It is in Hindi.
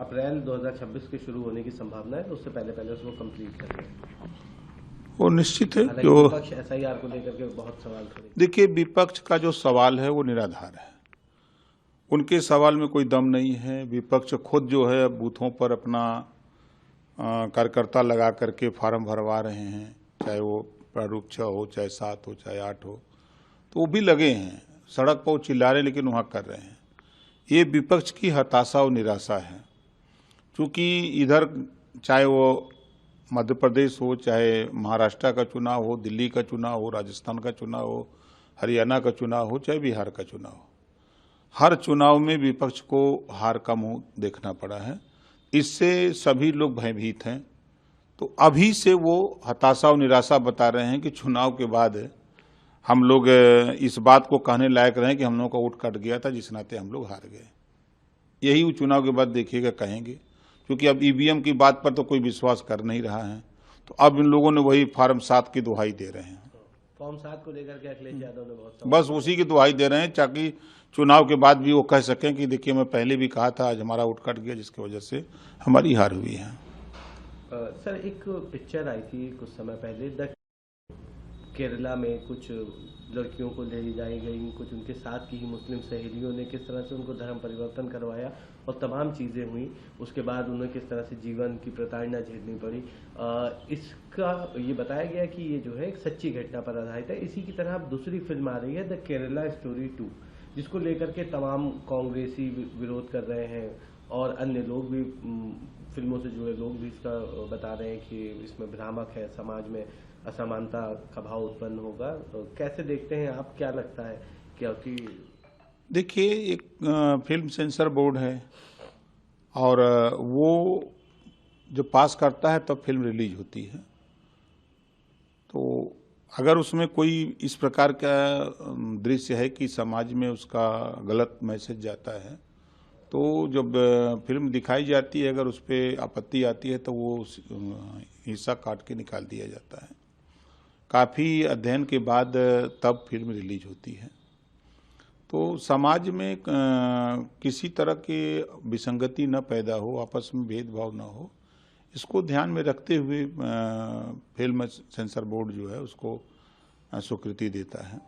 अप्रैल 2026 के शुरू होने की संभावना है, तो उससे पहले पहले उसको कंप्लीट कर लें। वो निश्चित है हालांकि जो विपक्ष एसआईआर को लेकर के बहुत सवाल खड़े। देखिए, विपक्ष का जो सवाल है वो निराधार है। उनके सवाल में कोई दम नहीं है। विपक्ष खुद जो है बूथों पर अपना कार्यकर्ता लगा करके फार्म भरवा रहे हैं, चाहे वो प्रारूप 6 हो, चाहे 7 हो, चाहे 8 हो, तो वो भी लगे हैं सड़क पर, वो चिल्ला रहे हैं लेकिन वहाँ कर रहे हैं। ये विपक्ष की हताशा और निराशा है। क्योंकि इधर चाहे वो मध्य प्रदेश हो, चाहे महाराष्ट्र का चुनाव हो, दिल्ली का चुनाव हो, राजस्थान का चुनाव हो, हरियाणा का चुनाव हो, चाहे बिहार का चुनाव हो, हर चुनाव में विपक्ष को हार का मुंह देखना पड़ा है। इससे सभी लोग भयभीत हैं। तो अभी से वो हताशा और निराशा बता रहे हैं कि चुनाव के बाद हम लोग इस बात को कहने लायक रहे कि हम लोगों का वोट कट गया था, जिस नाते हम लोग हार गए। यही वो चुनाव के बाद देखिएगा कहेंगे, क्योंकि अब ईवीएम की बात पर तो कोई विश्वास कर नहीं रहा है। तो अब इन लोगों ने वही फॉर्म 7 की दुहाई दे रहे हैं। फॉर्म 7 को लेकर के अखिलेश यादव ने बहुत बस उसी की दुहाई दे रहे हैं, ताकि चुनाव के बाद भी वो कह सकें कि देखिए मैं पहले भी कहा था, आज हमारा वोट कट गया, जिसकी वजह से हमारी हार हुई है। सर, एक पिक्चर आई थी कुछ समय पहले, द केरला में कुछ लड़कियों को ले जाई गई, कुछ उनके साथ की ही मुस्लिम सहेलियों ने किस तरह से उनको धर्म परिवर्तन करवाया और तमाम चीज़ें हुई। उसके बाद उन्हें किस तरह से जीवन की प्रताड़ना झेलनी पड़ी। इसका ये बताया गया कि ये जो है एक सच्ची घटना पर आधारित है। इसी की तरह अब दूसरी फिल्म आ रही है, द केरला स्टोरी 2, जिसको लेकर के तमाम कांग्रेसी विरोध कर रहे हैं और अन्य लोग भी, फिल्मों से जुड़े लोग भी इसका बता रहे हैं कि इसमें भ्रामक है, समाज में असमानता का भाव उत्पन्न होगा। तो कैसे देखते हैं आप, क्या लगता है? क्योंकि देखिए, एक फिल्म सेंसर बोर्ड है और वो जो पास करता है तब फिल्म रिलीज होती है। तो अगर उसमें कोई इस प्रकार का दृश्य है कि समाज में उसका गलत मैसेज जाता है, तो जब फिल्म दिखाई जाती है, अगर उस पर आपत्ति आती है तो वो हिस्सा काट के निकाल दिया जाता है। काफ़ी अध्ययन के बाद तब फिल्म रिलीज होती है। तो समाज में किसी तरह की विसंगति न पैदा हो, आपस में भेदभाव न हो, इसको ध्यान में रखते हुए फिल्म सेंसर बोर्ड जो है उसको स्वीकृति देता है।